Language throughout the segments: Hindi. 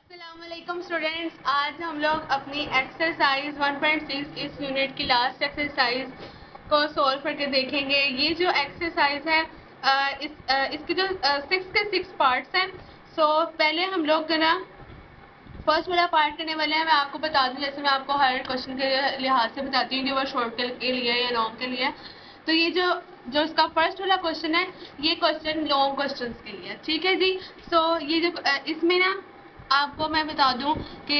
अस्सलामुअलैकुम स्टूडेंट्स, आज हम लोग अपनी एक्सरसाइज 1.6 इस यूनिट की लास्ट एक्सरसाइज को सॉल्व करके देखेंगे। ये जो एक्सरसाइज है इसके जो 6 के 6 पार्ट्स हैं। पहले हम लोग ना फर्स्ट वाला पार्ट करने वाले हैं। मैं आपको बता दूं, जैसे मैं आपको हर क्वेश्चन के लिहाज से बताती हूँ कि वो शॉर्ट के लिए या लॉन्ग के लिए। तो ये जो इसका फर्स्ट वाला क्वेश्चन है, ये क्वेश्चन लॉन्ग क्वेश्चन के लिए, ठीक है जी। ये जो इसमें ना आपको मैं बता दूं कि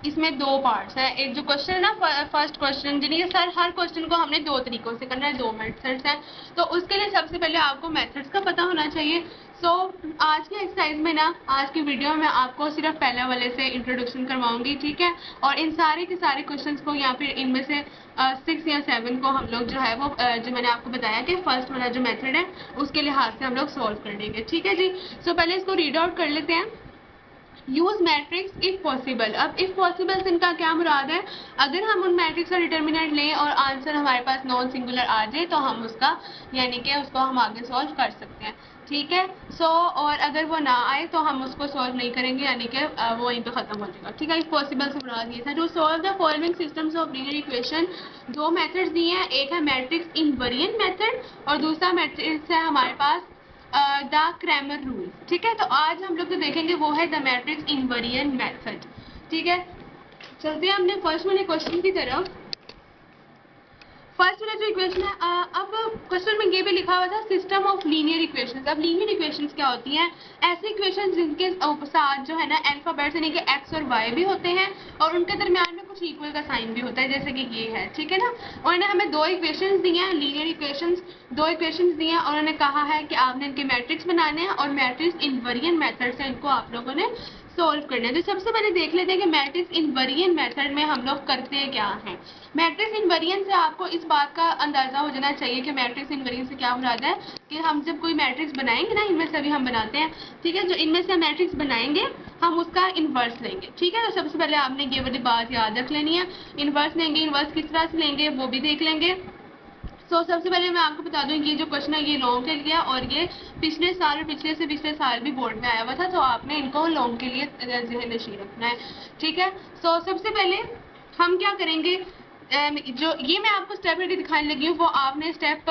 इसमें दो पार्ट्स हैं। एक जो क्वेश्चन है ना, फर्स्ट क्वेश्चन, जिन्हें सर हर क्वेश्चन को हमने दो तरीकों से करना है, दो मेथड्स हैं। तो उसके लिए सबसे पहले आपको मेथड्स का पता होना चाहिए। आज की एक्सरसाइज में ना, आज की वीडियो में आपको सिर्फ पहले वाले से इंट्रोडक्शन करवाऊंगी, ठीक है। और इन सारे के सारे क्वेश्चंस को या फिर इनमें से 6 या 7 को हम लोग जो है वो जो मैंने आपको बताया कि फर्स्ट वाला जो मेथड है उसके लिहाज से हम लोग सॉल्व कर लेंगे, ठीक है जी। पहले इसको रीड आउट कर लेते हैं। Use matrix if possible. अब इफ पॉसिबल से इनका क्या मुराद है? अगर हम उन मैट्रिक्स का डिटर्मिनेंट लें और आंसर हमारे पास नॉन सिंगुलर आ जाए तो हम उसका यानी कि उसको हम आगे सॉल्व कर सकते हैं, ठीक है। और अगर वो ना आए तो हम उसको सॉल्व नहीं करेंगे, यानी कि वो वहीं पे खत्म हो जाएगा, ठीक है। इफ पॉसिबल से मुराद ये था। To solve the following systems of linear equation, दो मेथड्स दिए हैं। एक है मैट्रिक्स इनवेरिएंट मेथड और दूसरा मैट्रिक्स है हमारे पास द क्रैमर रूल, ठीक है। तो आज हम लोग जो देखेंगे वो है द मैट्रिक्स इनवेरिएंट मेथड, ठीक है। चलते हैं अपने फर्स्ट वाले क्वेश्चन की तरफ। फर्स्ट वाला जो इक्वेशन है, अब क्वेश्चन में ये भी लिखा हुआ था सिस्टम ऑफ लीनियर इक्वेशंस। अब लीनियर इक्वेशंस क्या होती हैं? ऐसी इक्वेशंस जिनके साथ जो है ना अल्फाबेट्स यानी कि एक्स और वाई भी होते हैं और उनके दरमियान में कुछ इक्वल का साइन भी होता है, जैसे कि ये है, ठीक है ना। और इन्हें हमें दो इक्वेशंस दी हैं, लीनियर इक्वेशंस, दो इक्वेशंस दी हैं और उन्होंने कहा है कि आपने इनके मैट्रिक्स बनाने हैं और मैट्रिक्स इनवेरिएंट मेथड से इनको आप लोगों ने सोल्व करना है। तो सबसे पहले देख लेते हैं कि मैट्रिक्स इनवेरिएंट मेथड में हम लोग करते क्या हैं। मैट्रिक्स इनवेरिएंट से आपको इस बात का अंदाजा हो जाना चाहिए कि मैट्रिक्स इनवेरिएंट से क्या मुराद है, कि हम जब कोई मैट्रिक्स बनाएंगे ना, इनमें से अभी हम बनाते हैं, ठीक है। जो इनमें से मैट्रिक्स बनाएंगे हम उसका इनवर्स लेंगे, ठीक है। तो सबसे पहले आपने ये वाली बात याद रख लेनी है। इनवर्स लेंगे, इनवर्स किस तरह से लेंगे वो भी देख लेंगे। सबसे पहले मैं आपको बता दूं, ये जो क्वेश्चन है ये लॉन्ग के लिए और ये पिछले साल और पिछले से पिछले साल भी बोर्ड में आया हुआ था, तो आपने इनको लॉन्ग के लिए ज़हन नशीं रखना है, ठीक है। सबसे पहले हम क्या करेंगे, जो ये मैं आपको स्टेप रेडी दिखाने लगी हूँ वो आपने स्टेप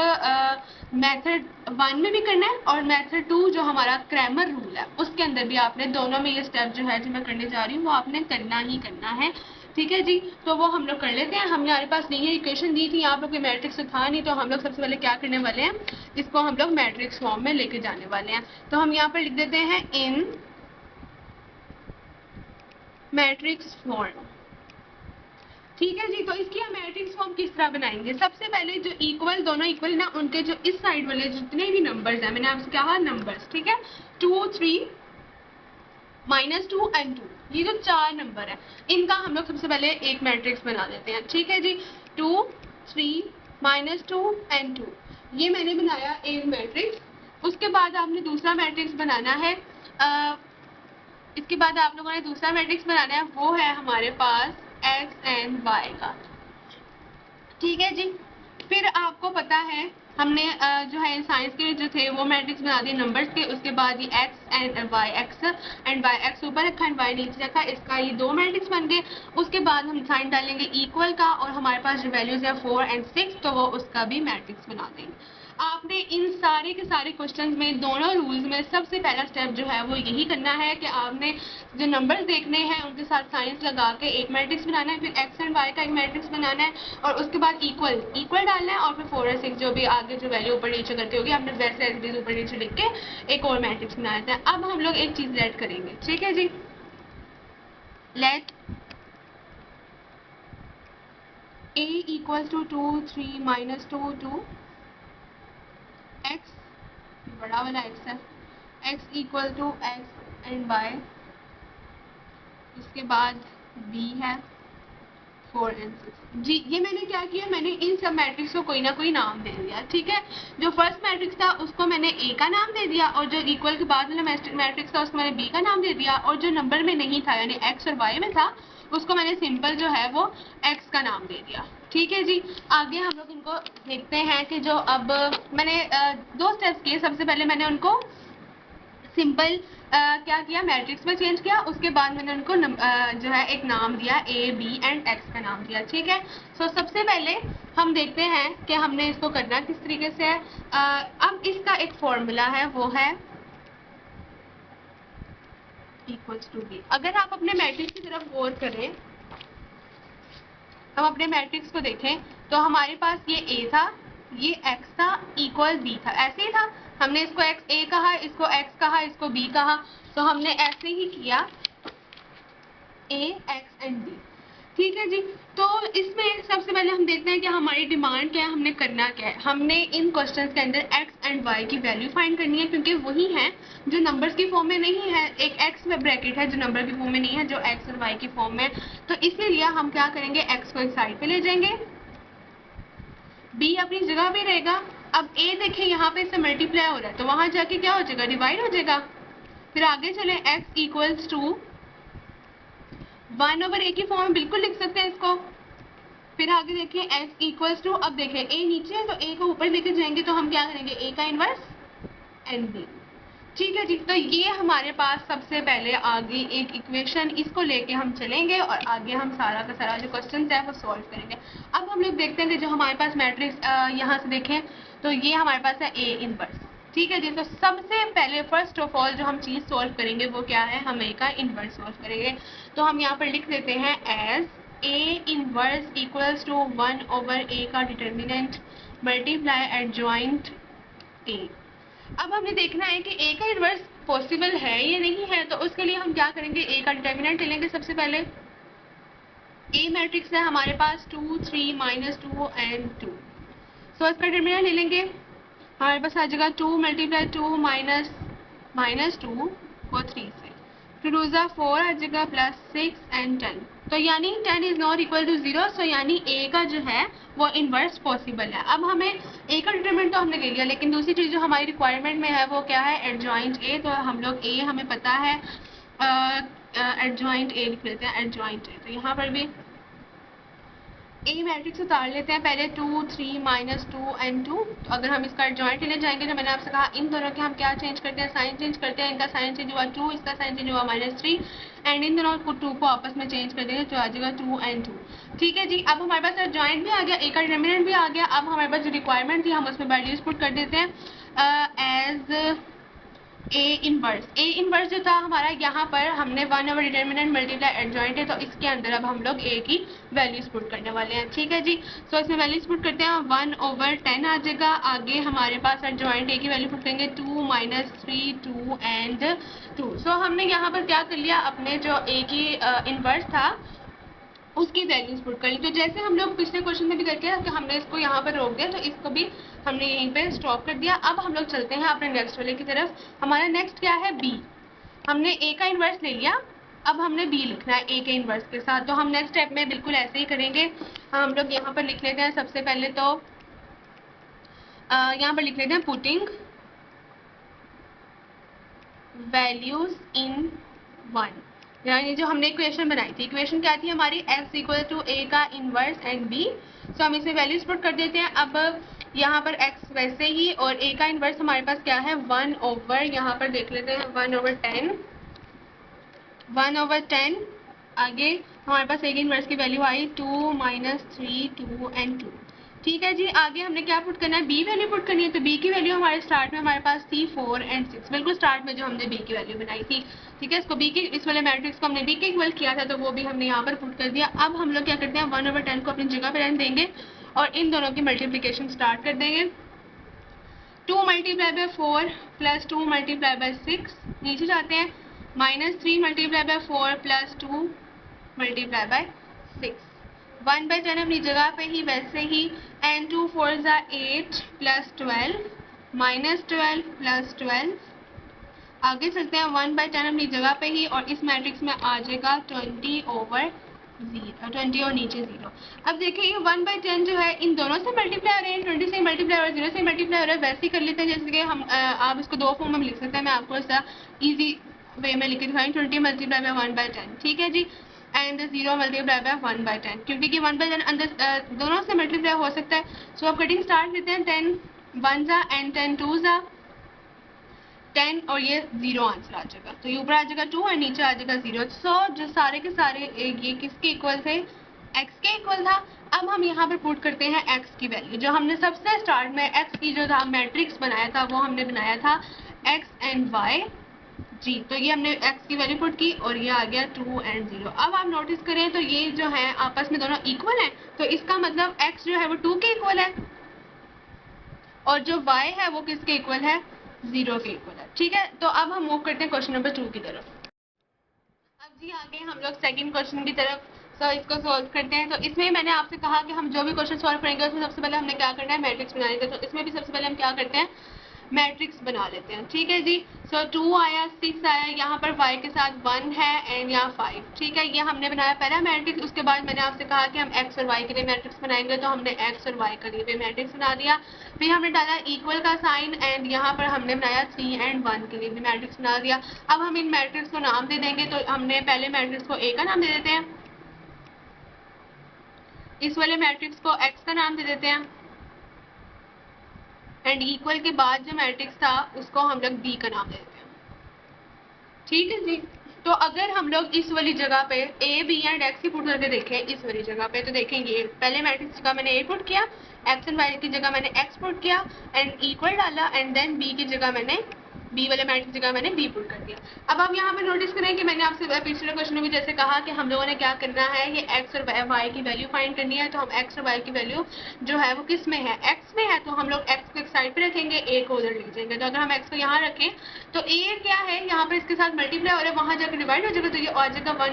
मेथड 1 में भी करना है और मेथड 2 जो हमारा क्रैमर रूल है उसके अंदर भी आपने दोनों में ये स्टेप जो है जो मैं करने जा रही हूँ वो आपने करना ही करना है, ठीक है जी। तो वो हम लोग कर लेते हैं। हमने हमारे पास लीनियर इक्वेशन दी थी, आप लोग मैट्रिक्स तो था नहीं, तो हम लोग सबसे पहले क्या करने वाले हैं, इसको हम लोग मैट्रिक्स फॉर्म में लेके जाने वाले हैं। तो हम यहाँ पर लिख देते हैं इन मैट्रिक्स फॉर्म, ठीक है जी। तो इसकी हम मैट्रिक्स फॉर्म किस तरह बनाएंगे? सबसे पहले जो इक्वल, दोनों इक्वल ना, उनके जो इस साइड वाले जितने भी नंबर्स हैं, मैंने आपसे कहा नंबर्स, ठीक है, 2 3 -2 एंड 2, ये जो चार नंबर है इनका हम लोग सबसे पहले एक मैट्रिक्स बना देते हैं, ठीक है जी। 2 3 -2 एंड 2, ये मैंने बनाया एक मैट्रिक्स। उसके बाद आपने दूसरा मैट्रिक्स बनाना है। इसके बाद आप लोगों ने दूसरा मैट्रिक्स बनाना है, वो है हमारे पास एक्स एंड वाई का, ठीक है जी। फिर आपको पता है हमने जो है साइंस के जो थे वो मैट्रिक्स बना दिए नंबर्स के। उसके बाद ये एक्स एंड वाई, एक्स ऊपर रखा एंड वाई नीचे रखा, इसका ये दो मैट्रिक्स बन गए। उसके बाद हम साइन डालेंगे इक्वल का और हमारे पास जो वैल्यूज है 4 एंड 6, तो वो उसका भी मैट्रिक्स बना देंगे। आपने इन सारे के सारे क्वेश्चंस में दोनों रूल्स में सबसे पहला स्टेप जो है वो यही करना है कि आपने जो नंबर्स देखने हैं उनके साथ साइंस लगा के एक मैट्रिक्स बनाना है, फिर एक्स एंड वाई का एक मैट्रिक्स बनाना है और उसके बाद इक्वल डालना है और फिर 4 और 6 जो भी आगे जो वैल्यू ऊपर नीचे करती होगी आपने वैसे एज ऊपर नीचे लिख के एक और मैट्रिक्स बनाना है। अब हम लोग एक चीज लेट करेंगे, ठीक है जी। Let a equal to 2 3 -2 2 x, बड़ा वाला एक्स है, x equal to x and y, उसके बाद b है 4 एंड 6 जी। ये मैंने क्या किया, मैंने इन सब मैट्रिक्स को कोई ना कोई नाम दे दिया, ठीक है। जो फर्स्ट मैट्रिक्स था उसको मैंने a का नाम दे दिया और जो इक्वल के बाद वाला मैट्रिक्स था उसको मैंने b का नाम दे दिया और जो नंबर में नहीं था यानी x और y में था उसको मैंने सिंपल जो है वो x का नाम दे दिया, ठीक है जी। आगे हम लोग इनको देखते हैं कि जो अब मैंने दो स्टेप्स किए। सबसे पहले मैंने उनको सिंपल क्या किया, मैट्रिक्स में चेंज किया, उसके बाद मैंने उनको जो है एक नाम दिया, ए बी एंड एक्स का नाम दिया, ठीक है। सो सबसे पहले हम देखते हैं कि हमने इसको करना किस तरीके से है। अब इसका एक फॉर्मूला है, वो है इक्वल्स टू बी। अगर आप अपने मैट्रिक्स की तरफ गौर करें, हम अपने मैट्रिक्स को देखें तो हमारे पास ये ए था, ये एक्स था, इक्वल बी था, ऐसे ही था। हमने इसको एक्स ए कहा, इसको एक्स कहा, इसको बी कहा, तो हमने ऐसे ही किया ए एक्स एंड बी, ठीक है जी। तो इसमें सबसे पहले हम देखते हैं कि हमारी डिमांड क्या है, हमने करना क्या है। हमने इन क्वेश्चंस के अंदर एक्स एंड वाई की वैल्यू फाइंड करनी है, क्योंकि वही है जो नंबर्स की फॉर्म में नहीं है। एक एक्स में ब्रैकेट है जो नंबर की फॉर्म में नहीं है, जो एक्स और वाई की फॉर्म में। तो इसीलिए हम क्या करेंगे, एक्स को एक साइड पे ले जाएंगे, बी अपनी जगह पे रहेगा। अब ए देखें यहाँ पे इससे मल्टीप्लाई हो रहा है, तो वहां जाके क्या हो जाएगा, डिवाइड हो जाएगा। फिर आगे चले, एक्स इक्वल्स टू 1 ओवर ए की फॉर्म में बिल्कुल लिख सकते हैं इसको। फिर आगे देखिए x इक्वल्स टू, अब देखें a नीचे है तो a को ऊपर लेके जाएंगे, तो हम क्या करेंगे, a का इनवर्स एंड b, ठीक है जी। तो ये हमारे पास सबसे पहले आगे एक इक्वेशन, इसको लेके हम चलेंगे और आगे हम सारा का सारा जो क्वेश्चन है वो सॉल्व करेंगे। अब हम लोग देखते हैं कि जो हमारे पास मैट्रिक्स यहाँ से देखें तो ये हमारे पास है a इनवर्स, ठीक है जी। तो सबसे पहले फर्स्ट ऑफ ऑल जो हम चीज़ सॉल्व करेंगे वो क्या है, हम a का इनवर्स सॉल्व करेंगे। तो हम यहाँ पर लिख देते हैं as a inverse equals to 1 over a का डिटर्मिनेंट मल्टीप्लाई एडजॉइंट a। अब हमें देखना है कि a का इनवर्स पॉसिबल है या नहीं है, तो उसके लिए हम क्या करेंगे, a का डिटर्मिनेंट ले लेंगे। सबसे पहले a मैट्रिक्स है हमारे पास 2 3 -2 एंड 2, सो इसका डिटर्मिनेंट ले लेंगे। हमारे पास आ जाएगा 2 मल्टीप्लाई 2 माइनस 2 को 3 से, फिर रोज़ा 4 आ जाएगा प्लस 6 एंड 10। तो यानी 10 इज नॉट इक्वल टू 0, सो यानी a का जो है वो इनवर्स पॉसिबल है। अब हमें a का डिटरमिनेंट तो हमने ले लिया, लेकिन दूसरी चीज़ जो हमारी रिक्वायरमेंट में है वो क्या है, एडजॉइंट a। तो हम लोग a हमें पता है, एडजॉइंट a लिख लेते हैं, एडजॉइंट a। तो यहाँ पर भी ए मैट्रिक्स उतार लेते हैं पहले, 2 3 -2 एंड 2। तो अगर हम इसका एडजॉइंट लेने जाएंगे, जो मैंने आपसे कहा, इन दोनों के हम क्या चेंज करते हैं, साइन चेंज करते हैं। इनका साइन चेंज हुआ 2, इसका साइन चेंज हुआ -3, एंड इन दोनों को 2 को आपस में चेंज कर देंगे, तो आ जाएगा 2 एंड 2, ठीक है जी। अब हमारे पास एडजॉइंट भी आ गया, ए का डिटरमिनेंट भी आ गया। अब हमारे पास जो रिक्वायरमेंट थी हम उसमें वैल्यूज पुट कर देते हैं एज ए इनवर्स जो था हमारा, यहाँ पर हमने 1 ओवर डिटर्मिनेंट मल्टीप्लाई एडजॉइंट है, तो इसके अंदर अब हम लोग a की वैल्यूज पुट करने वाले हैं, ठीक है जी। सो इसमें वैल्यूज पुट करते हैं, 1 ओवर 10 आ जाएगा। आगे हमारे पास एडजॉइंट a की वैल्यू पुट करेंगे, 2 -3 2 एंड 2। सो हमने यहाँ पर क्या कर लिया, अपने जो a की इनवर्स था उसकी वैल्यूज पुट कर ली। तो जैसे हम लोग पिछले क्वेश्चन में भी करके कि हमने इसको यहाँ पर रोक दिया, तो इसको भी हमने यहीं पे स्टॉप कर दिया। अब हम लोग चलते हैं अपने नेक्स्ट वाले की तरफ। हमारा नेक्स्ट क्या है, बी। हमने ए का इन्वर्स ले लिया, अब हमने बी लिखना है ए के इन्वर्स के साथ। तो हम नेक्स्ट स्टेप में बिल्कुल ऐसे ही करेंगे। हम लोग यहाँ पर लिख लेते हैं सबसे पहले, तो यहाँ पर लिख लेते हैं पुटिंग वैल्यूज इन 1। यानी जो हमने इक्वेशन बनाई थी, इक्वेशन क्या थी हमारी, x इक्वल टू a का इनवर्स एंड b। सो हम इसे वैल्यूज पुट कर देते हैं। अब यहाँ पर x वैसे ही, और a का इनवर्स हमारे पास क्या है, 1 ओवर, यहाँ पर देख लेते हैं 1 ओवर 10, 1 ओवर 10। आगे हमारे पास a के इनवर्स की वैल्यू आई 2 -3 2 एंड 2, ठीक है जी। आगे हमने क्या पुट करना है, b वैल्यू पुट करनी है। तो b की वैल्यू हमारे स्टार्ट में हमारे पास थी 4 एंड 6, बिल्कुल स्टार्ट में जो हमने b की वैल्यू बनाई थी, ठीक है। इसको b के, इस वाले मैट्रिक्स को हमने b के इक्वल किया था, तो वो भी हमने यहाँ पर पुट कर दिया। अब हम लोग क्या करते हैं, 1 ओवर 10 को अपनी जगह पर रहने देंगे और इन दोनों की मल्टीप्लीकेशन स्टार्ट कर देंगे। 2 multiply by 4 plus 2 multiply by 6, नीचे जाते हैं, -3 multiply by 4 plus 2 multiply by 6, 1 by 10 अपनी जगह पे ही वैसे ही, एंड 2 4 ज़ा 8 प्लस 12 -12 प्लस 12। आगे चलते हैं, 1 बाय 10 अपनी जगह पे ही, और इस मैट्रिक्स में आ जाएगा 20 ओवर 0, 20 और नीचे 0। अब देखिए ये 1 बाय 10 जो है इन दोनों से मल्टीप्लाई हो रहे हैं, 20 से मल्टीप्लाई हो रहा है, 0 से मल्टीप्लाई हो रहा है। वैसे ही कर लेते हैं जैसे कि हम आप इसको दो फॉर्म में लिख सकते हैं। मैं आपको ऐसा ईजी वे में लिख के दिखाऊंगी, 20 मल्टीप्लाई बाय 1 बाय 10, ठीक है जी, एंड 0 मल्टीप्लाई बाय 1 बाय 10, क्योंकि कि 1 बाय 10 अंदर दोनों से मल्टीप्लाई हो सकता है। सो अब कटिंग स्टार्ट करते हैं, 10 1 ज़ा एंड 10 2 ज़ा, 10 और ये 0 आंसर आ जाएगा। तो ये ऊपर आ जाएगा 2 और नीचे आ जाएगा 0। सो जो सारे के सारे ये किसके इक्वल थे, x के इक्वल था। अब हम यहाँ पर पुट करते हैं x की वैल्यू। जो हमने सबसे स्टार्ट में x की जो था मैट्रिक्स बनाया था वो हमने बनाया था x एंड y जी। तो ये हमने x की वैल्यू पुट की और ये आ गया 2 एंड 0। अब आप नोटिस करें तो ये जो है आपस में दोनों इक्वल है, तो इसका मतलब x जो है वो 2 के इक्वल है और जो y है वो किसके इक्वल है, 0 के इक्वल है। ठीक है, तो अब हम मूव करते हैं क्वेश्चन नंबर 2 की तरफ। अब जी आगे हम लोग सेकंड क्वेश्चन की तरफ इसको सॉल्व करते हैं। तो इसमें मैंने आपसे कहा कि हम जो भी क्वेश्चन सॉल्व करेंगे उसमें सबसे पहले हमने क्या करना है, मैट्रिक्स बनाने का। तो इसमें भी सबसे पहले हम क्या करते हैं, मैट्रिक्स बना लेते हैं। ठीक है जी। 2 आया, 6 आया, यहाँ पर y के साथ 1 है एंड यहाँ 5। ठीक है, ये हमने बनाया पहला मैट्रिक्स। उसके बाद मैंने आपसे कहा कि हम x और y के लिए मैट्रिक्स बनाएंगे, तो हमने x और y के लिए भी मैट्रिक्स बना दिया। फिर हमने डाला इक्वल का साइन एंड यहाँ पर हमने बनाया 3 एंड 1 के लिए भी मैट्रिक्स बना दिया। अब हम इन मैट्रिक्स को नाम दे देंगे। तो हमने पहले मैट्रिक्स को a का नाम दे देते हैं, इस वाले मैट्रिक्स को x का नाम दे देते हैं एंड इक्वल के बाद जो मैट्रिक्स था उसको हम लोग b का नाम देते हैं। ठीक है जी। तो अगर हम लोग इस वाली जगह पे a b एंड x की पुट करके देखें, इस वाली जगह पे तो देखेंगे पहले मैट्रिक्स की जगह मैंने a पुट किया, x एंड y की जगह मैंने x पुट किया एंड इक्वल डाला एंड देन b की जगह मैंने बी वाले मैट्रिक्स की जगह मैंने बी पुट कर दिया। अब आप यहाँ पे नोटिस करें कि मैंने आपसे पिछले क्वेश्चन में भी जैसे कहा कि हम लोगों ने क्या करना है, ये x और y की वैल्यू फाइंड करनी है। तो हम x और y की वैल्यू जो है वो किस में है, x में है। तो हम लोग x को एक साइड पे रखेंगे, a को उधर लिख देंगे। तो अगर हम x को यहाँ रखें तो a क्या है, यहाँ पर इसके साथ मल्टीप्लाई हो रहा है, वहां जाकर डिवाइड हो जाएगा। तो ये आ जाएगा 1/a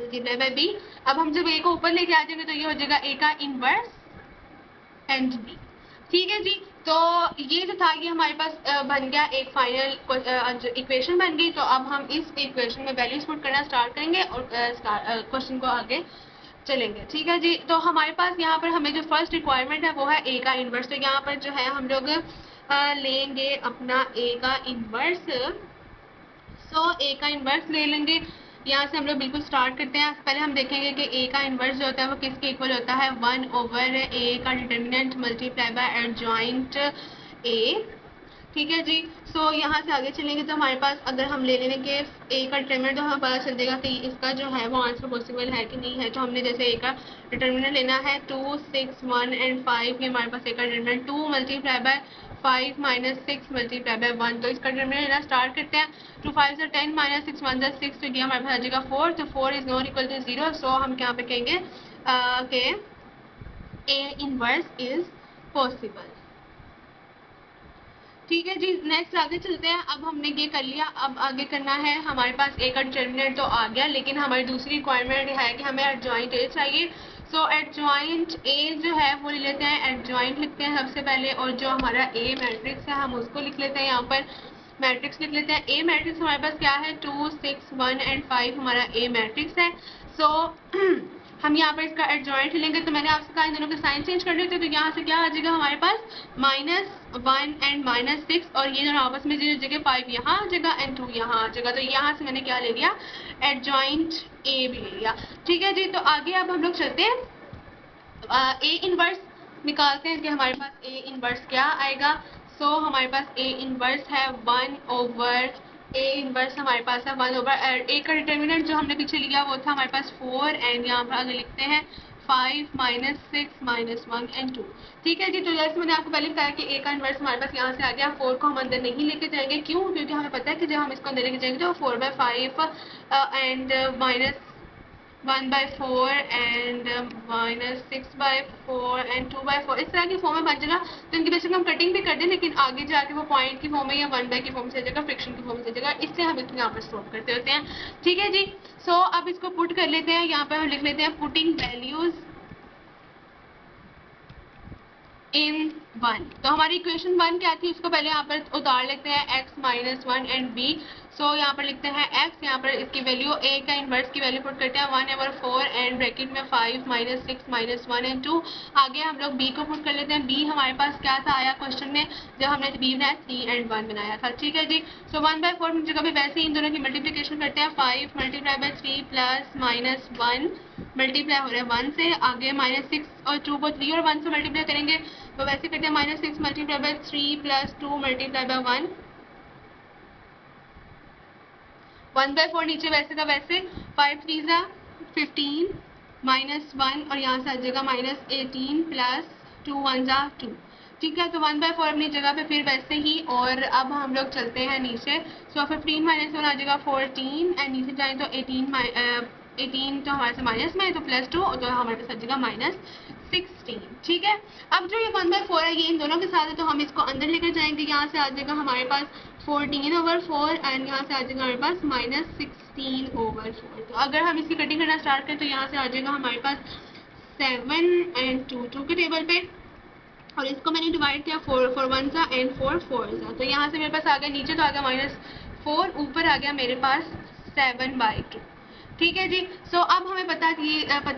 मल्टीप्लाई बाय b। अब हम जब a को ऊपर लेके आ जाएंगे तो ये हो जाएगा a का इनवर्स एंड b। ठीक है जी। तो ये जो था ये हमारे पास बन गया एक फाइनल इक्वेशन बन गई। तो अब हम इस इक्वेशन में वैल्यूज पुट करना स्टार्ट करेंगे और क्वेश्चन को आगे चलेंगे। ठीक है जी। तो हमारे पास यहाँ पर हमें जो फर्स्ट रिक्वायरमेंट है वो है a का इनवर्स। तो यहाँ पर जो है हम लोग लेंगे अपना a का इनवर्स। a का इनवर्स ले लेंगे। यहाँ से हम लोग बिल्कुल स्टार्ट करते हैं। पहले हम देखेंगे कि a का इनवर्स जो होता है वो किसके इक्वल होता है, 1/a का determinant multiply by adjoint a। ठीक है जी। यहाँ से आगे चलेंगे तो हमारे पास अगर हम ले लेंगे a का डिटर्मिनेंट तो हमें पता चल जाएगा कि इसका जो है वो आंसर पॉसिबल है कि नहीं है। तो हमने जैसे a का डिटर्मिनेंट लेना है 2, 6, 1 एंड 5। ये हमारे पास a का determinant 2 multiply bye 5 minus 6 multiply by 1। तो इसका डिटर्मिनेंट लेना स्टार्ट करते हैं। 2 5 10 माइनस 6 1 6। तो ये हमारे पास आ जाएगा 4। तो 4 इज नॉट इक्वल टू 0। सो हम यहाँ पे कहेंगे कि a इनवर्स इज पॉसिबल। ठीक है जी। नेक्स्ट आगे चलते हैं। अब हमने ये कर लिया, अब आगे करना है हमारे पास a का डिटर्मिनेंट तो आ गया, लेकिन हमारी दूसरी रिक्वायरमेंट है कि हमें एडजॉइंट a चाहिए। एडजॉइंट a जो है वो ले लेते हैं, एडजॉइंट लिखते हैं सबसे पहले और जो हमारा a मैट्रिक्स है हम उसको लिख लेते हैं। यहाँ पर मैट्रिक्स लिख लेते हैं। a मैट्रिक्स हमारे पास क्या है, 2, 6, 1 एंड 5 हमारा a मैट्रिक्स है। हम यहाँ पर इसका एडजॉइंट लेंगे। तो मैंने आपसे कहा इन दोनों के साइन चेंज कर लेते। तो यहाँ से क्या आ जाएगा हमारे पास -1 एंड -6 और ये दोनों आपस में जो जगह 5 यहाँ आ जाएगा एंड 2 यहाँ आ जाएगा। तो यहाँ से मैंने क्या ले लिया, एडजॉइंट a भी ले लिया। ठीक है जी। तो आगे अब हम लोग चलते हैं a इनवर्स निकालते हैं कि हमारे पास a इनवर्स क्या आएगा। हमारे पास a इनवर्स है 1/a इनवर्स हमारे पास है 1/a का डिटर्मिनेंट जो हमने पीछे लिया वो था हमारे पास 4 एंड यहाँ पर आगे लिखते हैं 5 -6 -1 एंड 2। ठीक है जी। तो जैसे मैंने आपको पहले बताया कि a का इनवर्स हमारे पास यहाँ से आ गया। 4 को हम अंदर नहीं लेके जाएंगे, क्यों, क्योंकि हमें पता है कि जब हम इसको अंदर लेके जाएंगे तो 4/5 एंड -1/4 एंड -6/4 एंड 2/4 इस तरह की फॉर्म में बन जाएगा। तो इनकी बेसिक हम कटिंग भी कर दें, लेकिन आगे जाके वो पॉइंट की फॉर्म में या 1/, की फॉर्म से जाएगा, फ्रिक्शन की फॉर्म से जाएगा, इसलिए हम इसको यहाँ पर स्टॉप करते होते हैं। ठीक है जी। अब इसको पुट कर लेते हैं। यहाँ पर हम लिख लेते हैं पुटिंग वैल्यूज इन 1। तो हमारी इक्वेशन 1 क्या थी उसको पहले यहाँ पर उतार लेते हैं, x -1 एंड b। यहाँ पर लिखते हैं x, यहाँ पर इसकी वैल्यू a का इनवर्स की वैल्यू पुट करते हैं 1/4 एंड ब्रैकेट में 5 -6 -1 एंड 2। आगे हम लोग b को पुट कर लेते हैं। b हमारे पास क्या था आया क्वेश्चन में, जब हमने b बनाया 3 एंड 1 बनाया था। ठीक है जी। 1/4 जगह पे वैसे ही इन दोनों की मल्टीप्लीकेशन करते हैं। 5 मल्टीप्लाई बाय 3 प्लस -1 मल्टीप्लाई हो रहा है 1 से, आगे -6 और 2 को 3 और 1 से मल्टीप्लाई करेंगे तो वैसे करते हैं -6 multiply by 3 plus 2 multiply bye 1, 1/4 नीचे वैसे का वैसे, 5 3 ज़ा 15 -1 और यहाँ से आ जाएगा -18 प्लस 2 1 ज़ा 2। ठीक है, तो 1/4 अपनी जगह पे फिर वैसे ही। और अब हम लोग चलते हैं नीचे। सो 15 - 1 आ जाएगा 14 एंड नीचे जाए तो 18 तो हमारे से माइनस में है तो +2 तो हमारे पास आ जाएगा -16। ठीक है, अब जो ये 1/4 है ये इन दोनों के साथ है तो हम इसको अंदर लेकर जाएंगे। यहाँ से आ जाएगा हमारे पास 14/4 एंड यहाँ से आ जाएगा हमारे पास -16/4। तो अगर हम इसकी कटिंग करना स्टार्ट करें तो यहाँ से आ जाएगा हमारे पास 7 एंड 2 के टेबल पे, और इसको मैंने डिवाइड किया 4 1 सा एंड 4 4 सा। तो यहाँ से मेरे पास आ गया, नीचे तो आ गया -4, ऊपर आ गया मेरे पास 7/2। ठीक है जी। सो अब हमें पता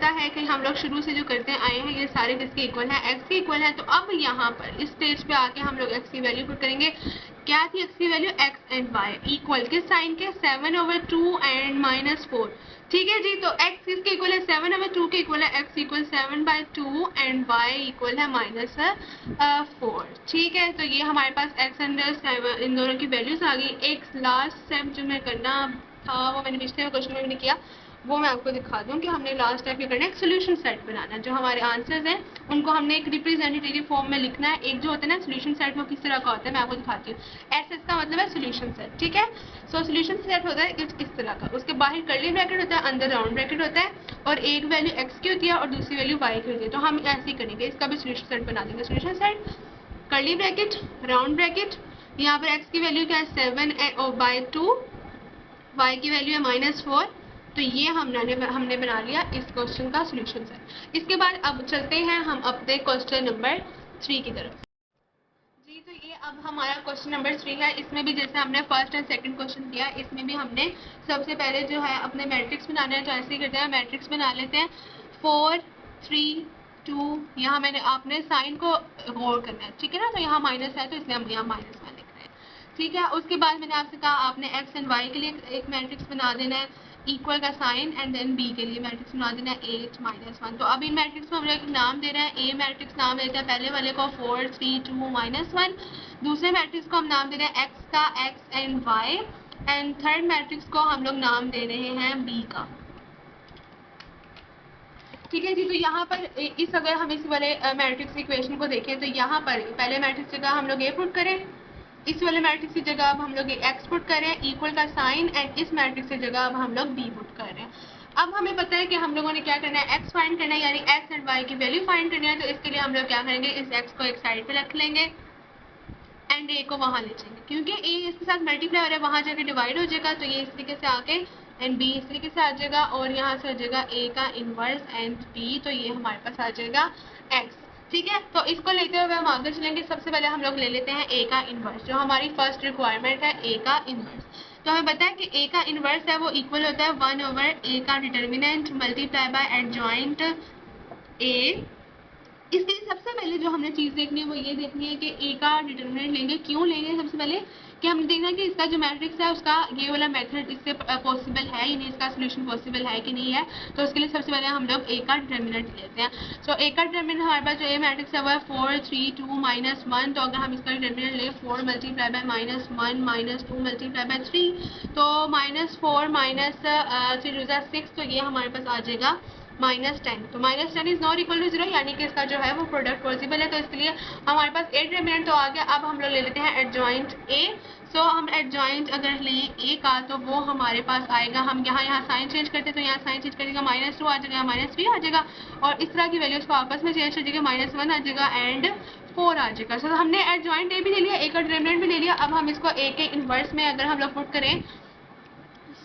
है कि हम लोग शुरू से जो करते आए हैं ये सारे किसके इक्वल है, x के इक्वल है। तो अब यहाँ पर इस स्टेज पे आके हम लोग x की वैल्यू पुट करेंगे। क्या थी x की value, x and y equal किस साइन के, 7/2 एंड -4। ठीक है जी, तो x किसके इक्वल है, 7/2 के इक्वल है, x equal 7/2 and y equal है -4। ठीक है, तो ये हमारे पास x एंड इन दोनों की वैल्यूज आ गई। एक लास्ट स्टेप जो मैं करना था वो मैंने पिछले क्वेश्चन में भी नहीं किया, वो मैं आपको दिखा दूं कि हमने लास्ट स्टेप क्या करना है, एक सोल्यूशन सेट बनाना है। जो हमारे आंसर्स हैं उनको हमने एक रिप्रेजेंटेटिव फॉर्म में लिखना है। एक जो होता है ना सोल्यूशन सेट, वो किस तरह का होता है मैं आपको दिखाती हूँ। एस का मतलब है सोल्यूशन सेट। ठीक है, सो सोल्यूशन सेट होता है इस तरह का, उसके बाहर कर्ली ब्रैकेट होता है, अंदर राउंड ब्रैकेट होता है, और एक वैल्यू एक्स की होती है और दूसरी वैल्यू वाई की होती है। तो हम ऐसे ही करेंगे, इसका भी सोल्यूशन सेट बना देंगे। Solution set, curly bracket, round bracket, यहाँ पर एक्स की वैल्यू क्या है 7/2, y की वैल्यू है -4। तो ये हमने बना लिया इस क्वेश्चन का सोल्यूशन सेट। इसके बाद अब चलते हैं हम अपने क्वेश्चन नंबर 3 की तरफ। जी, तो ये अब हमारा क्वेश्चन नंबर 3 है। इसमें भी जैसे हमने फर्स्ट एंड सेकंड क्वेश्चन किया, इसमें भी हमने सबसे पहले जो है अपने मैट्रिक्स बनाने हैं। तो ऐसे ही करते हैं, मैट्रिक्स बना लेते हैं 4 3 2। यहाँ मैंने आपने साइन को गौर करना है, ठीक है ना। तो यहाँ माइनस है तो इसलिए हम यहाँ -1 लिख रहे हैं। ठीक है, उसके बाद मैंने आपसे कहा आपने x एंड y के लिए एक मैट्रिक्स बना देना है, इक्वल का साइन, एंड देन b के लिए मैट्रिक्स बना देना है 8 -1। तो अब इन मैट्रिक्स को हम लोग नाम दे रहे हैं। a मैट्रिक्स नाम देते हैं पहले वाले को 4 3 2 -1। दूसरे मैट्रिक्स को हम नाम दे रहे हैं x का, x and y, and third matrix को हम लोग नाम दे रहे हैं b का। ठीक है जी, तो यहाँ पर इस अगर हम इस वाले मैट्रिक्स इक्वेशन को देखें तो यहाँ पर पहले मैट्रिक्स जगह हम लोग a पुट करें, इस वाले मैट्रिक्स की जगह अब हम लोग x पुट करें, इक्वल का साइन, एंड इस मैट्रिक्स की जगह अब हम लोग b पुट कर रहे हैं। अब हमें पता है कि हम लोगों ने क्या करना है, x फाइंड करना है, यानी x एंड y की वैल्यू फाइंड करनी है। तो इसके लिए हम लोग क्या करेंगे, इस x को एक साइड पे रख लेंगे एंड a को वहाँ ले जाएंगे, क्योंकि a इसके साथ मल्टीप्लाई हो रहा है, वहाँ जाकर डिवाइड हो जाएगा। तो ये इस तरीके से आके एंड b इस तरीके से आ जाएगा, और यहाँ से आ जाएगा a का इनवर्स एंड b, तो ये हमारे पास आ जाएगा x। ठीक है, तो इसको लेते हुए हम आगे चलेंगे। सबसे पहले हम लोग ले लेते हैं a का इनवर्स, जो हमारी फर्स्ट रिक्वायरमेंट है a का इनवर्स। तो हमें पता है कि a का इनवर्स है वो इक्वल होता है 1/a का determinant multiply by adjoint a। इसके लिए सबसे पहले जो हमने चीज़ देखनी है वो ये देखनी है कि ए का डिटर्मिनेंट लेंगे। क्यों लेंगे, सबसे पहले कि हमने देखना है कि इसका जो मैट्रिक्स है उसका ये वाला मेथड इससे पॉसिबल है या नहीं, इसका सोल्यूशन पॉसिबल है कि नहीं है। तो उसके लिए सबसे पहले हम लोग ए का डिटर्मिनेंट लेते हैं। सो ए का डिटर्मिनेंट हमारे पास जो ए मैट्रिक्स है वो है 4 3 2 -1। तो अगर हम इसका डिटर्मिनेंट लें 4 मल्टीप्लाई बाय -1 -2 मल्टीप्लाई बाय 3, तो -4 -3 6, तो ये हमारे पास आ जाएगा -10। तो -10 इज नॉट इक्वल टू 0, यानी कि इसका जो है वो प्रोडक्ट पॉसिबल है। तो इसके लिए हमारे पास ए डिटर्मिनेंट तो आ गया। अब हम लोग ले लेते हैं एडजॉइंट ए। सो हम एडजॉइंट अगर लें ए का तो वो हमारे पास आएगा, हम यहाँ साइन चेंज करते हैं तो यहाँ साइन चेंज करेगा, -2 आ जाएगा, -3 आ जाएगा, और इस तरह की वैल्यूज को आपस में चेंज कर देगा, -1 आ जाएगा एंड 4 आ जाएगा। सो हमने एडजॉइंट ए भी ले लिया, ए का डिटर्मिनेंट भी ले लिया। अब हम इसको ए के इनवर्स में अगर हम लोग पुट करें,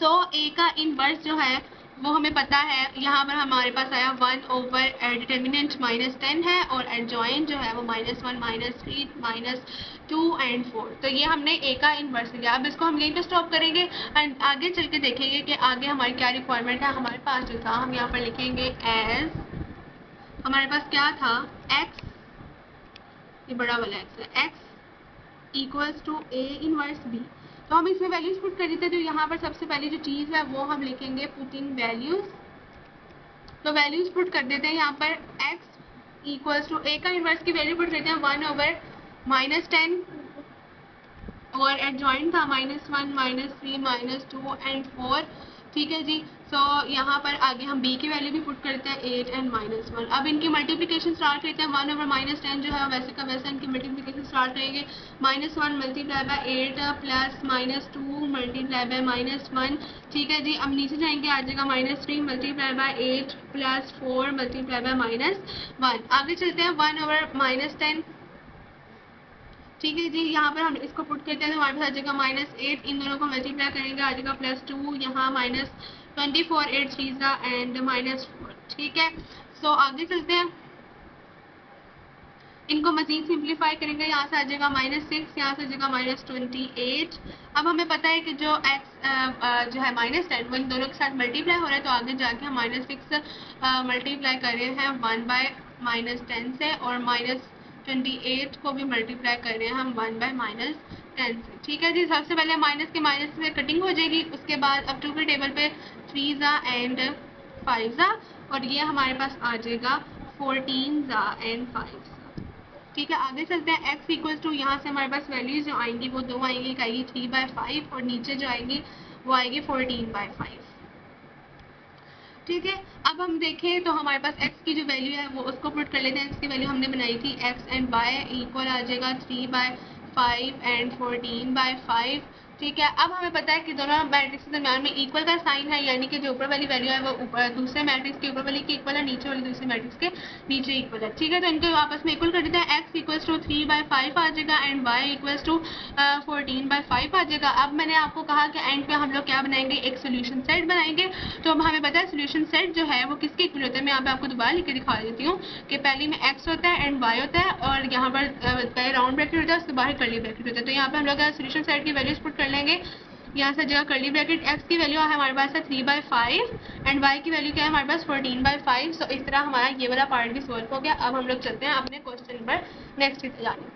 सो ए का इनवर्स जो है वो हमें पता है, यहाँ पर हमारे पास आया 1/, डिटर्मिनेंट -10 है, और एडजॉइंट जो है वो -1 -3 -2 एंड 4। तो ये हमने ए का इनवर्स लिया। अब इसको हम यहीं पे स्टॉप करेंगे एंड आगे चल के देखेंगे कि आगे हमारी क्या रिक्वायरमेंट है। हमारे पास जो था हम यहाँ पर लिखेंगे एज, हमारे पास क्या था, x, ये बड़ा वाला x है, x equals to a inverse b। तो हम इसमें वैल्यूज पुट कर देते हैं। तो यहाँ पर सबसे पहली जो चीज़ है वो हम लिखेंगे पुटिंग वैल्यूज। तो वैल्यूज पुट कर देते हैं यहाँ पर x इक्वल्स टू ए का इन्वर्स की वैल्यू पुट करते हैं 1/-10 और एडजॉइंट था -1 -3 -2 एंड 4। ठीक है जी। सो यहाँ पर आगे हम b की वैल्यू भी पुट करते हैं 8 एंड -1। अब इनकी मल्टीप्लिकेशन स्टार्ट करते हैं 1/-10 जो है वैसे का वैसे इनकी मल्टीप्लिकेशन स्टार्ट करेंगे। -1 multiply by 8 plus -2 multiply bye -1। ठीक है जी। अब नीचे जाएंगे आ जाएगा -3 multiply bye 8 plus 4 multiply by -1। आगे चलते हैं 1/-10। ठीक है जी। यहाँ पर हम इसको पुट करते हैं तो हमारे पास आ जाएगा -8, इन दोनों को मल्टीप्लाई करेंगे आ जाएगा +2, यहाँ -24 8 चीज़ा एंड -4। ठीक है। सो आगे चलते हैं, इनको मजीद सिंप्लीफाई करेंगे, यहाँ से आ जाएगा -6, यहाँ से आ जाएगा -28। अब हमें पता है कि जो x जो है -10 वो इन दोनों के साथ मल्टीप्लाई हो रहा है, तो आगे जाके हम -6 मल्टीप्लाई कर रहे हैं 1/-10 से और -28 को भी मल्टीप्लाई कर रहे हैं हम 1/-10 से। ठीक है जी। सबसे पहले माइनस के माइनस में कटिंग हो जाएगी, उसके बाद अब 2 के टेबल पे 3 एंड 5 और ये हमारे पास आ जाएगा 14 एंड 5। ठीक है। आगे चलते हैं x इक्वल टू, यहाँ से हमारे पास वैल्यूज जो आएंगी वो दो आएंगी, एक आएगी 3/5 और नीचे जो आएगी वो आएगी 14/5। ठीक है। अब हम देखें तो हमारे पास x की जो वैल्यू है वो उसको पुट कर लेते हैं। x की वैल्यू हमने बनाई थी x एंड y इक्वल आ जाएगा 3/5 एंड 14/5। ठीक है। अब हमें पता है कि दोनों मैट्रिक्स के दरम्यान में इक्वल का साइन है, यानी कि जो ऊपर वाली वैल्यू है वो ऊपर दूसरे मैट्रिक्स के ऊपर वाली के इक्वल है, नीचे वाली दूसरे मैट्रिक्स के नीचे इक्वल है। ठीक है। तो इनको आपस में इक्वल कर देते हैं। x इक्वल्स टू 3/5 आ जाएगा एंड y इक्वल्स टू 14/5 आ जाएगा। अब मैंने आपको कहा कि एंड पे हम लोग क्या बनाएंगे, एक सोल्यूशन सेट बनाएंगे। तो अब हमें पता है सोल्यूशन सेट जो है वो किसके इक्वल होता है। मैं यहाँ पे आपको दोबारा लिख के दिखा देती हूँ कि पहले में x होता है एंड y होता है और यहाँ पर पहले राउंड ब्रैकेट होता है, उसके बाहर कर्ली ब्रैकेट होता है। तो यहाँ पे हम लोग सोल्यूशन सेट की वैल्यूज पुट कर लेंगे। यहाँ से जगह कर्ली ब्रैकेट, x की वैल्यू है हमारे पास है 3/5 एंड y की वैल्यू क्या है हमारे पास 14/5। सो इस तरह हमारा ये वाला पार्ट भी सॉल्व हो गया। अब हम लोग चलते हैं अपने क्वेश्चन नंबर नेक्स्ट की जाने।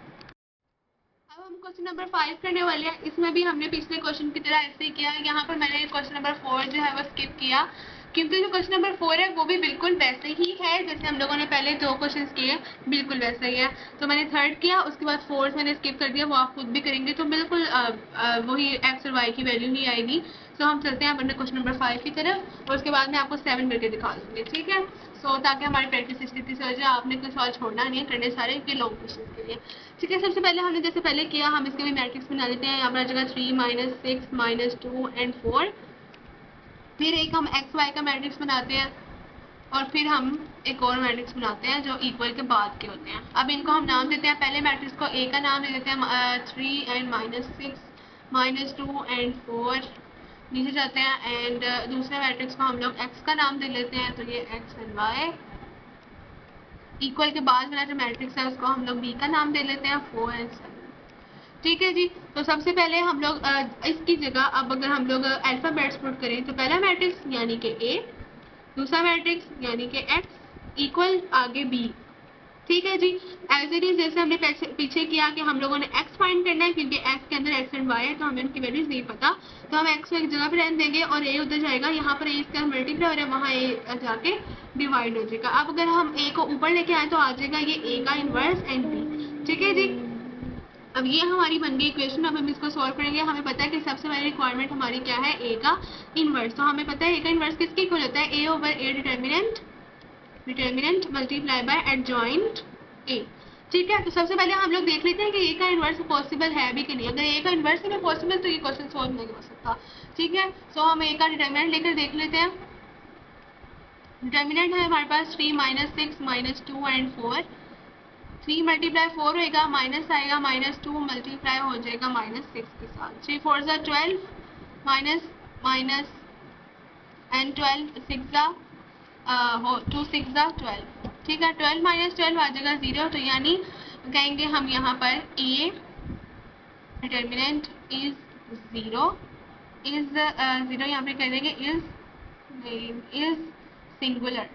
अब हम क्वेश्चन नंबर 5 करने वाले हैं। इसमें भी हमने पिछले क्वेश्चन की तरह ऐसे ही किया। यहाँ पर मैंने क्वेश्चन नंबर 4 जो है वो स्किप किया, क्योंकि जो क्वेश्चन नंबर 4 है वो भी बिल्कुल वैसे ही है जैसे हम लोगों ने पहले 2 क्वेश्चन किए, बिल्कुल वैसा ही है। तो मैंने 3rd किया, उसके बाद 4th मैंने स्किप कर दिया, वो आप खुद भी करेंगे तो बिल्कुल वही x और y की वैल्यू ही आएगी। तो हम चलते हैं अपने क्वेश्चन नंबर 5 की तरफ और उसके बाद मैं आपको 7 करके दिखा दूँगी। ठीक है। सो ताकि हमारी प्रैक्टिस इस तरीके से हो जाए, आपने कोई सवाल छोड़ना नहीं है, करने सारे के लॉन्ग क्वेश्चन के लिए। ठीक है। सबसे पहले हमने जैसे पहले किया हम इसके भी मैट्रिक्स बना लेते हैं। यहाँ पर आ जाएगा 3 -6 -2 एंड 4। फिर एक हम एक्स वाई का मैट्रिक्स बनाते हैं और फिर हम एक और मैट्रिक्स बनाते हैं जो इक्वल के बाद के होते हैं। अब इनको हम नाम देते हैं, पहले मैट्रिक्स को ए का नाम दे देते हैं 3 एंड -6 -2 एंड 4। नीचे जाते हैं एंड दूसरे मैट्रिक्स को हम लोग एक्स का नाम दे लेते हैं, तो ये एक्स एंड वाई। इक्वल के बाद वाला जो मैट्रिक्स है उसको हम लोग बी का नाम दे लेते हैं 4 एंड 7। ठीक है जी। तो सबसे पहले हम लोग इसकी जगह अब अगर हम लोग अल्फाबेट्स पुट करें तो पहला मैट्रिक्स यानी कि ए, दूसरा मैट्रिक्स यानी कि एक्स इक्वल आगे बी। ठीक है जी। एज इट इज जैसे हमने पीछे किया कि हम लोगों ने x फाइंड करना है, क्योंकि x के अंदर x एंड y है तो हमें उनकी वैल्यूज नहीं पता, तो हम x को एक जगह पे रहने देंगे और a उधर जाएगा, यहाँ पर a इसका मल्टीप्लाई हो रहा है, वहाँ a जाके डिवाइड हो जाएगा। अब अगर हम a को ऊपर लेके आए तो आ जाएगा ये a का इनवर्स एंड b। ठीक है जी। अब ये हमारी बन गई इक्वेशन। अब हम इसको सॉल्व करेंगे। हमें पता है कि सबसे पहले रिक्वायरमेंट हमारी क्या है, ए का इनवर्स। तो हमें पता है ए का इनवर्स किसके इक्वल होता है, a/a determinant multiply by adjoint A. ठीक है। तो सबसे पहले हम लोग देख लेते हैं कि ए का इनवर्स पॉसिबल है भी कि नहीं। अगर ए का इनवर्स ही पॉसिबल तो ये क्वेश्चन सॉल्व नहीं हो सकता। ठीक है। सो हम ए का डिटर्मिनेंट लेकर देख लेते हैं। डिटर्मिनेंट है हमारे पास 3 -6 -2 एंड 4। 3 मल्टीप्लाई 4 होएगा, माइनस आएगा, -2 मल्टीप्लाई हो जाएगा -6 के साथ। 3 4 ज़ा 12 माइनस माइनस एंड 12 6 ज़ा 2 6 ज़ा 12। ठीक है। 12 -12 आ जाएगा 0, तो यानी कहेंगे हम यहाँ पर ए डिटर्मिनेंट इज 0 इज 0 यहाँ पे कह देंगे is singular.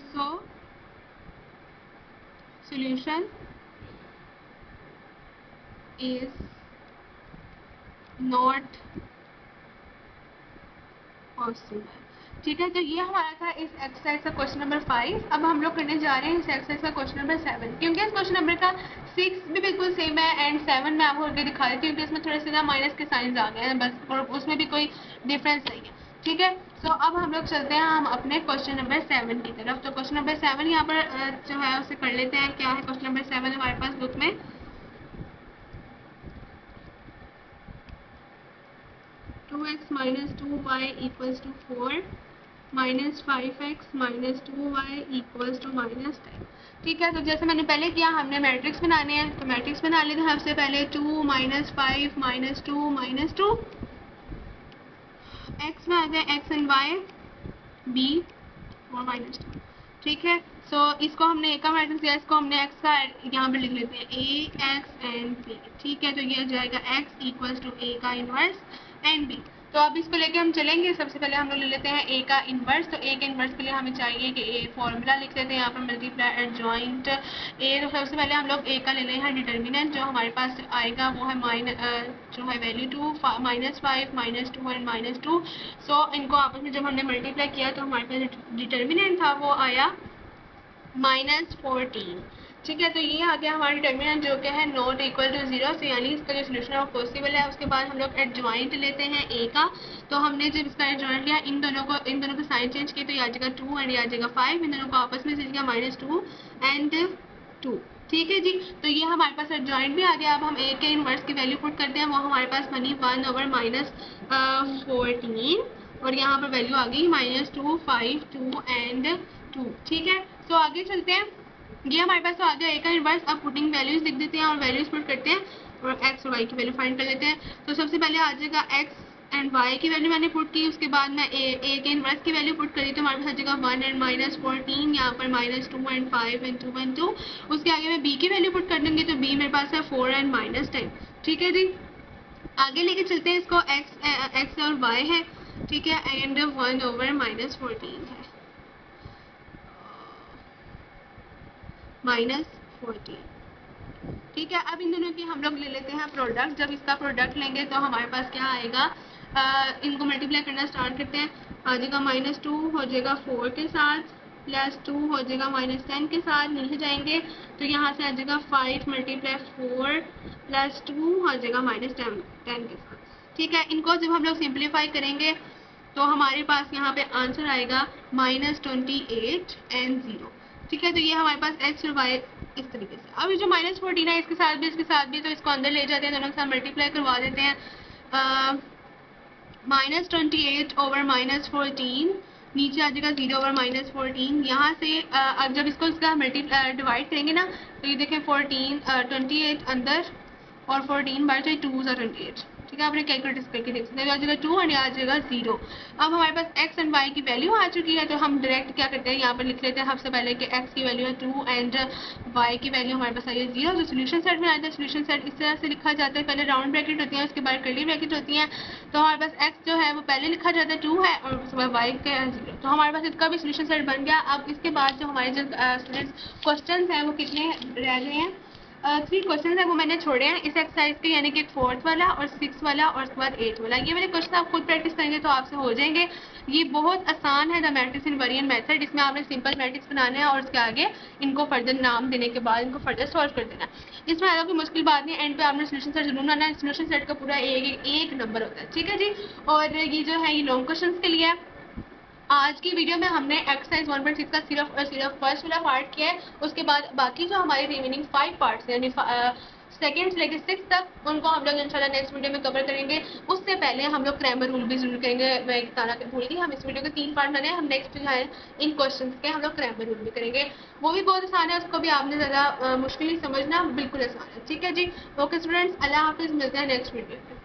So solution is not possible। ठीक है, तो ये हमारा था इस एक्सरसाइज का क्वेश्चन नंबर 5। अब हम लोग करने जा रहे हैं इस एक्सरसाइज का क्वेश्चन नंबर 7, क्योंकि इस क्वेश्चन नंबर का 6 भी बिल्कुल सेम है एंड 7 मैं आपको करके दिखा देती हूँ, क्योंकि इसमें थोड़े से ना माइनस के साइंस आ गए हैं बस, और उसमें भी कोई डिफरेंस नहीं है। ठीक है, तो अब हम लोग चलते हैं हम अपने क्वेश्चन नंबर 7 की तरफ। तो क्वेश्चन नंबर 7 यहाँ पर जो है उसे कर लेते हैं। क्या है क्वेश्चन नंबर 7 हमारे पास बुक में? 2x minus 2y equals to 4 minus 5x minus 2y equals to minus 10। ठीक है, तो जैसे मैंने पहले किया, हमने मैट्रिक्स बनाने हैं, तो मैट्रिक्स बना लेते हैं सबसे पहले। 2 minus 5 minus 2 minus 2, x में आ जाए x एंड y, b और माइनस 2। ठीक है, सो इसको हमने a का मैट्रिक्स दिया, इसको हमने x का यहाँ पर लिख लेते हैं, a x एंड b। ठीक है, तो ये आ जाएगा x इक्वल्स टू a का इनवर्स एंड b। तो अब इसको लेके हम चलेंगे। सबसे पहले हम लोग ले लेते हैं a का इनवर्स। तो a के इनवर्स के लिए हमें चाहिए कि a फॉर्मूला लिख लेते हैं यहाँ पर, मल्टीप्लाई एडजॉइंट a। तो सबसे पहले हम लोग a का ले लें हैं डिटर्मिनेंट, जो हमारे पास आएगा वो है जो है वैल्यू 2 -5 -2 एंड -2। सो इनको आपस में जब हमने मल्टीप्लाई किया तो हमारे पास डिटर्मिनेंट था वो आया -14। ठीक है, तो ये आ गया हमारा डिटर्मिनेंट, जो कि है नॉट इक्वल टू 0 से, यानी इसका जो सोल्यूशन है वो पॉसिबल है। उसके बाद हम लोग एडजॉइंट लेते हैं a का। तो हमने जब इसका एडजॉइंट लिया, इन दोनों को साइन चेंज किया, तो ये आ जाएगा 2 एंड ये आ जाएगा 5। इन दोनों को आपस में चेंज किया, -2 एंड 2। ठीक है जी, तो ये हमारे पास एडजॉइंट भी आ गया। अब हम a के इनवर्स की वैल्यू पुट करते हैं, वो हमारे पास बनी 1/-14, और यहाँ पर वैल्यू आ गई -2 5 2 एंड 2। ठीक है, तो आगे चलते हैं। ये हमारे पास तो आ गया a का इनवर्स। अब पुटिंग वैल्यूज लिख देते हैं और वैल्यूज पुट करते हैं और x और y की वैल्यू फाइंड कर लेते हैं। तो सबसे पहले आ जाएगा x एंड y की वैल्यू मैंने पुट की, उसके बाद मैं a के इनवर्स की वैल्यू पुट करी, तो हमारे पास आ जाएगा 1 एंड -14, यहाँ पर -2 एंड 5 एंड 2 एंड 2। उसके आगे मैं b की वैल्यू पुट कर दूंगी, तो b मेरे पास है 4 एंड -10। ठीक है जी, आगे लेके चलते हैं इसको। x और y है, ठीक है, एंड 1/-14 है, -14। ठीक है, अब इन दोनों की हम लोग ले लेते हैं प्रोडक्ट। जब इसका प्रोडक्ट लेंगे तो हमारे पास क्या आएगा, इनको मल्टीप्लाई करना स्टार्ट करते हैं। आ जाएगा -2 हो जाएगा 4 के साथ, +2 हो जाएगा -10 के साथ, नीचे जाएंगे तो यहाँ से आ जाएगा 5 × 4 +2 हो जाएगा -10 के साथ। ठीक है, इनको जब हम लोग सिंप्लीफाई करेंगे तो हमारे पास यहाँ पे आंसर आएगा -28 एंड 0। ठीक है, तो ये हमारे पास x और y इस तरीके से। अब ये जो -14 है, इसके साथ भी, तो इसको अंदर ले जाते हैं, दोनों के साथ मल्टीप्लाई करवा देते हैं। -28/-14, नीचे आ जाएगा 0/-14। यहाँ से अब जब इसको इसका डिवाइड करेंगे ना, तो ये देखें 28 अंदर और 14 बाय 2 ज़ा 28। ठीक है, आपने कैलकुलेट करके देख सकते हैं, आ जाएगा 2 और आ जाएगा 0। अब हमारे पास x एंड y की वैल्यू आ चुकी है, तो हम डायरेक्ट क्या करते हैं, यहाँ पर लिख लेते हैं सबसे पहले कि x की वैल्यू है 2 एंड y की वैल्यू हमारे पास आई है 0। तो सोल्यूशन सेट में आता है, सोल्यूशन सेट इस तरह से लिखा जाता है, पहले राउंड ब्रैकेट होती है, उसके बाद कर्ली ब्रैकेट होती है। तो हमारे पास x जो है वो पहले लिखा जाता है 2 है, और उसके बाद y का 0। तो हमारे पास इसका भी सोल्यूशन सेट बन गया। अब इसके बाद जो हमारे जो स्टूडेंट्स क्वेश्चन हैं वो कितने रह गए हैं, 3 क्वेश्चन है वो मैंने छोड़े हैं इस एक्सरसाइज के, यानी कि 4th वाला और 6th वाला और उसके बाद 8th वाला। ये वाले क्वेश्चन आप खुद प्रैक्टिस करेंगे तो आपसे हो जाएंगे। ये बहुत आसान है, द मैट्रिक्स इनवेरिएंट मेथड। इसमें आपने सिंपल मैट्रिक्स बनाना है और उसके आगे इनको फर्दर नाम देने के बाद इनको फर्दर सॉल्व कर देना है। इसमें ज़्यादा कोई मुश्किल बात नहीं है, एंड पे आपने सोल्यूशन सेट जरूर बनाना है। सोल्यूशन सेट का पूरा एक नंबर होता है। ठीक है जी, और ये जो है ये लॉन्ग क्वेश्चन के लिए है। आज की वीडियो में हमने एक्सरसाइज 1.6 का सिर्फ और सिर्फ फर्स्ट वाला पार्ट किया है। उसके बाद बाकी जो हमारे रिमेनिंग 5 पार्ट्स हैं, यानी सेकेंड से लेकर 6 तक, उनको हम लोग इंशाल्लाह नेक्स्ट वीडियो में कवर करेंगे। उससे पहले हम लोग ग्रामर रूल भी जरूर करेंगे। मैं बताना भूल गई, हम इस वीडियो के 3 पार्ट बने, हम नेक्स्ट जो है इन क्वेश्चन के हम लोग ग्रामर रूल भी करेंगे। वो भी बहुत आसान है, उसको भी आपने ज़्यादा मुश्किल नहीं समझना, बिल्कुल आसान है। ठीक है जी, ओके स्टूडेंट्स, अल्लाह हाफिज़, मिलते हैं नेक्स्ट वीडियो में।